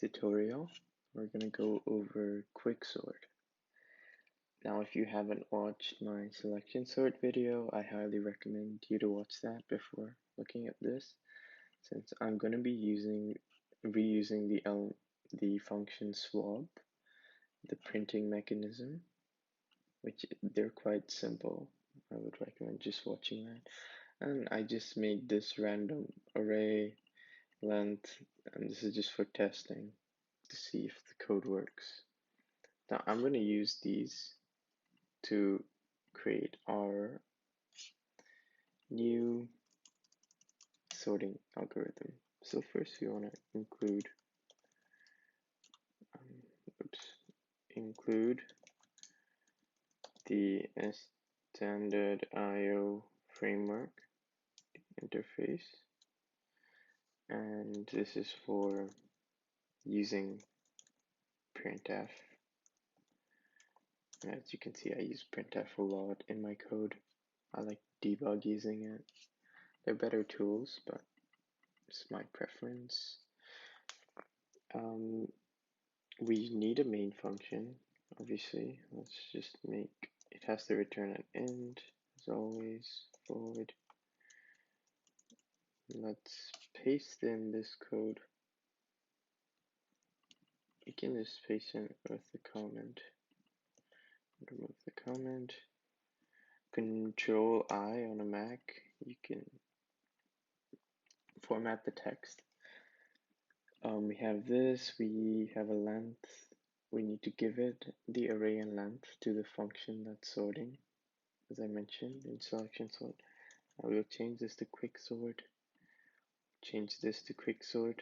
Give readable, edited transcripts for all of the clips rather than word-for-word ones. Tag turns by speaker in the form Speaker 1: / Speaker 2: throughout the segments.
Speaker 1: tutorial, we're going to go over quicksort. Now, if you haven't watched my selection sort video, I highly recommend you to watch that before looking at this, since I'm going to be reusing the function swap, the printing mechanism, which they're quite simple. I would recommend just watching that. And I just made this random array length, and this is just for testing to see if the code works. Now I'm going to use these to create our new sorting algorithm. So first we want to include the standard IO framework interface, and this is for using printf. And as you can see, I use printf a lot in my code. I like debug using it. They're better tools, but it's my preference. We need a main function, obviously. Let's just make it has to return an int, as always, void. Let's paste in this code. You can just paste in with the comment. Remove the comment. Control I on a Mac, you can format the text. We have this, we have a length. We need to give it the array and length to the function that's sorting, as I mentioned in selection sort. I will change this to quicksort, change this to quicksort,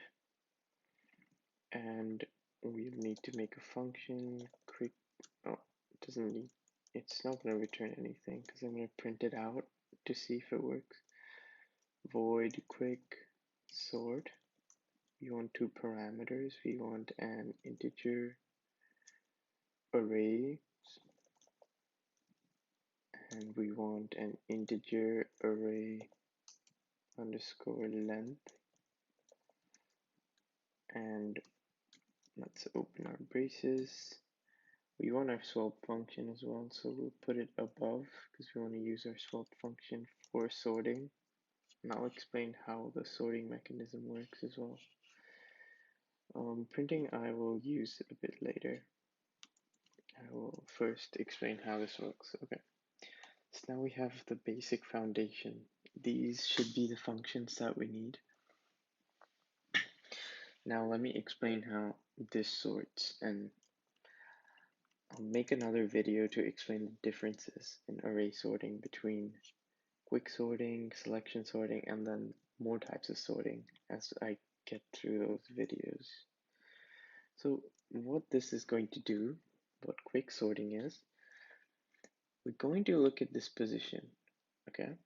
Speaker 1: and we need to make a function it's not going to return anything because I'm going to print it out to see if it works. Void quicksort. We want two parameters. We want an integer array, and we want an integer array underscore length. And let's open our braces. We want our swap function as well, so we'll put it above because we want to use our swap function for sorting. And I'll explain how the sorting mechanism works as well. Printing I will use a bit later. I will first explain how this works. Okay, so now we have the basic foundation. These should be the functions that we need. Now let me explain how this sorts, and I'll make another video to explain the differences in array sorting between quick sorting, selection sorting, and then more types of sorting as I get through those videos. So what this is going to do, what quick sorting is, we're going to look at this position, okay?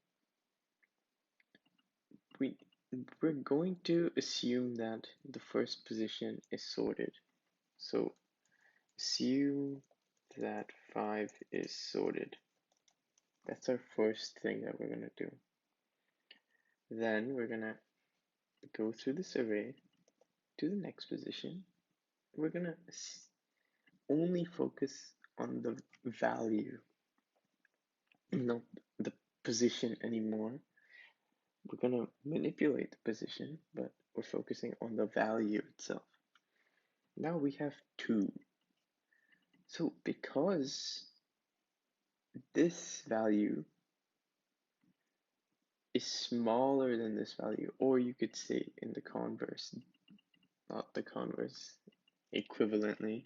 Speaker 1: We're going to assume that the first position is sorted. So assume that 5 is sorted. That's our first thing that we're going to do. Then we're going to go through this array to the next position. We're going to only focus on the value, not the position anymore. We're going to manipulate the position, but we're focusing on the value itself. Now we have 2. So because this value is smaller than this value, or you could say in the converse, not the converse, equivalently,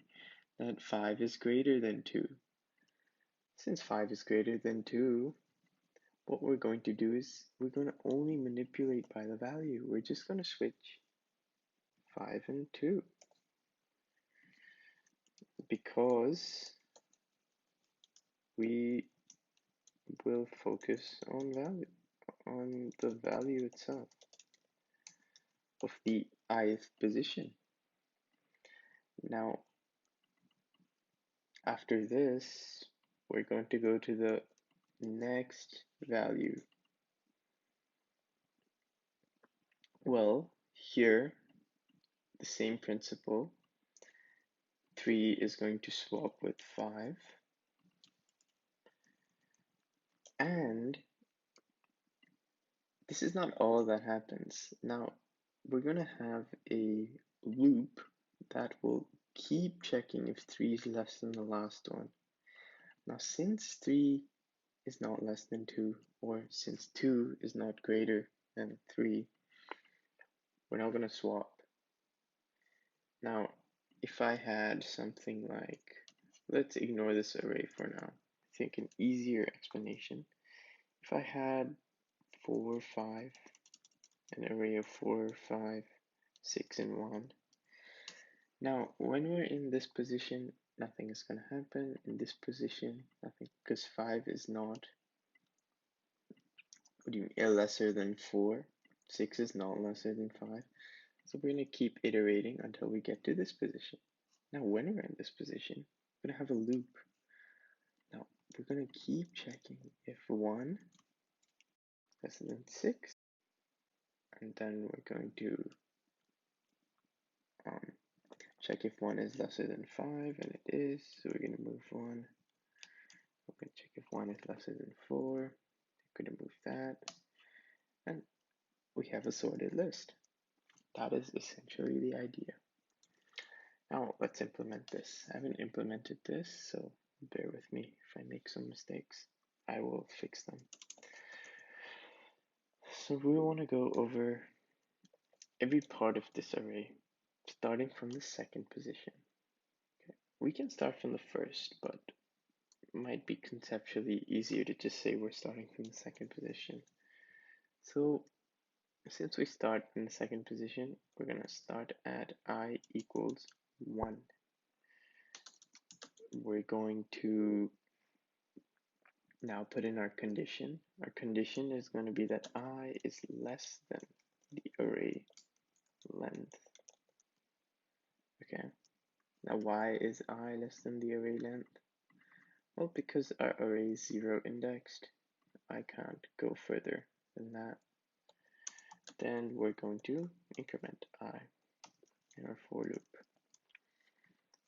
Speaker 1: that 5 is greater than 2. Since 5 is greater than 2, what we're going to do is we're going to only manipulate by the value. We're just going to switch 5 and 2 because we will focus on the value itself of the ith position. Now, after this, we're going to go to the next value. Well, here the same principle. 3 is going to swap with 5. And this is not all that happens. Now, we're going to have a loop that will keep checking if 3 is less than the last one. Now, since 3 is not less than 2, or since 2 is not greater than 3, we're now going to swap. Now, if I had something like, let's ignore this array for now. I think an easier explanation. If I had 4, 5, an array of 4, 5, 6, and 1. Now, when we're in this position, nothing is going to happen. In this position, nothing, because 5 is not, what do you mean, lesser than 4. 6 is not lesser than 5. So we're going to keep iterating until we get to this position. Now, when we're in this position, we're going to have a loop. Now, we're going to keep checking if 1 is less than 6, and then we're going to check if 1 is lesser than 5, and it is, so we're going to move 1. We're going to check if 1 is lesser than 4, we're going to move that, and we have a sorted list. That is essentially the idea. Now let's implement this. I haven't implemented this, so bear with me. If I make some mistakes, I will fix them. So we want to go over every part of this array, starting from the second position. Okay. We can start from the first, but it might be conceptually easier to just say we're starting from the second position. So since we start in the second position, we're going to start at I equals 1. We're going to now put in our condition. Our condition is going to be that I is less than the array length. Okay. Now why is I less than the array length? Well, because our array is 0 indexed, I can't go further than that. Then we're going to increment I in our for loop.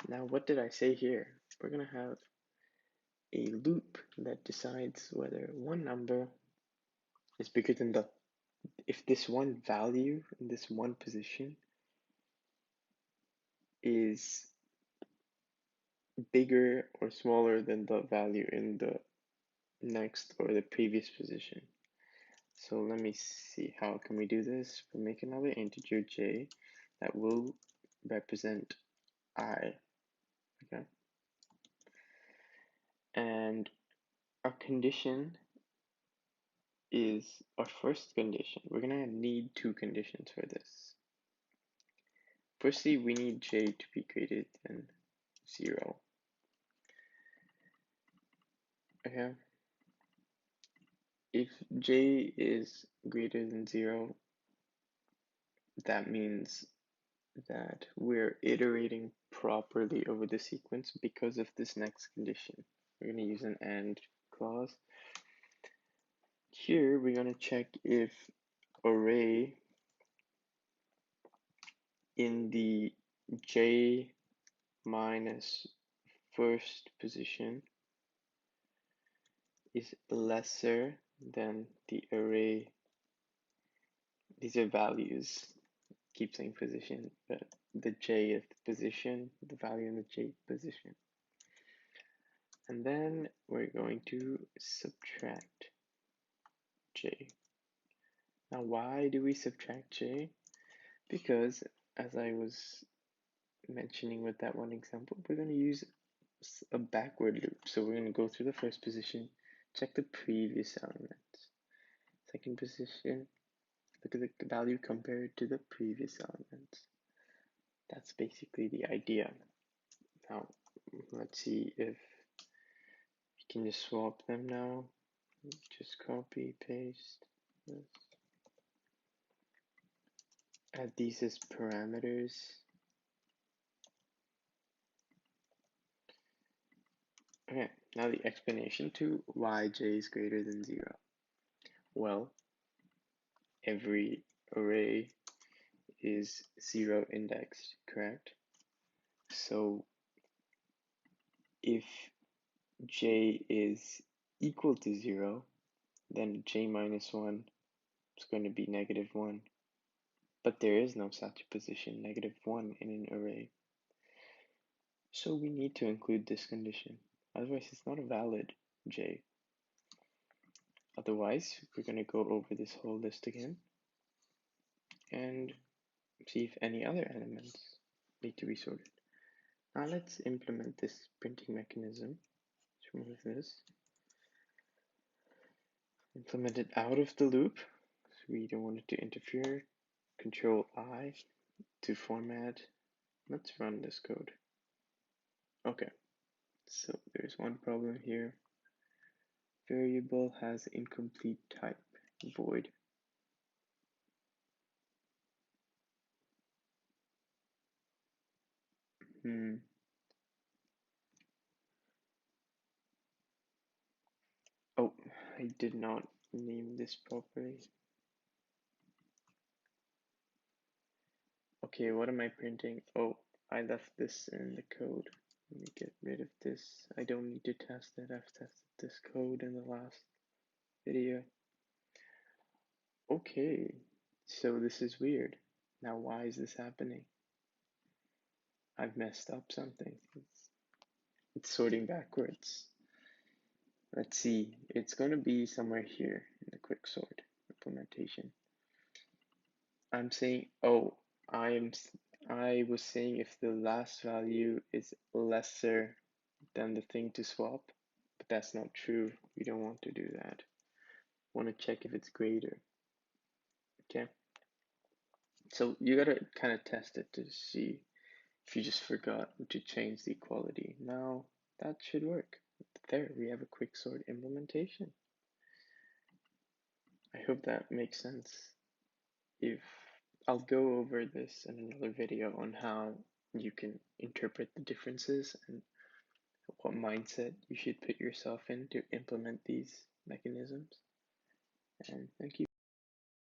Speaker 1: Now what did I say here? We're going to have a loop that decides whether one number is bigger than the, if this one value in this one position is bigger or smaller than the value in the next or the previous position. So let me see, how can we do this? We'll make another integer j that will represent I, okay? And our condition is our first condition. We're gonna need two conditions for this. Firstly, we need j to be greater than 0. Okay. If j is greater than 0, that means that we're iterating properly over the sequence because of this next condition. We're going to use an AND clause. Here, we're going to check if array in the j minus first position is lesser than the array. These are values, keep saying position, but the j is the position, the value in the j position. And then we're going to subtract j. Now why do we subtract j? Because as I was mentioning with that one example, we're going to use a backward loop. So we're going to go through the first position, check the previous elements. Second position, look at the value compared to the previous elements. That's basically the idea. Now, let's see if we can just swap them now. Just copy, paste this. Add these as parameters. Okay, now the explanation to why j is greater than 0. Well, every array is 0 indexed, correct? So if j is equal to 0, then j minus 1 is going to be -1. But there is no such position, -1, in an array. So we need to include this condition. Otherwise, it's not a valid j. Otherwise, we're going to go over this whole list again and see if any other elements need to be sorted. Now let's implement this printing mechanism. Let's remove this. Implement it out of the loop, so we don't want it to interfere. Control I to format. Let's run this code. Okay, so there's one problem here. Variable has incomplete type, void. Oh, I did not name this properly. Okay, what am I printing? Oh, I left this in the code. Let me get rid of this. I don't need to test it. I've tested this code in the last video. Okay, so this is weird. Now why is this happening? I've messed up something. It's sorting backwards. Let's see. It's going to be somewhere here in the quicksort implementation. I'm saying, oh, I was saying if the last value is lesser than the thing to swap, but that's not true. We don't want to do that. Want to check if it's greater. Okay. So you gotta kind of test it to see if you just forgot to change the equality. Now that should work. There, we have a quicksort implementation. I hope that makes sense. If I'll go over this in another video on how you can interpret the differences and what mindset you should put yourself in to implement these mechanisms. And thank you.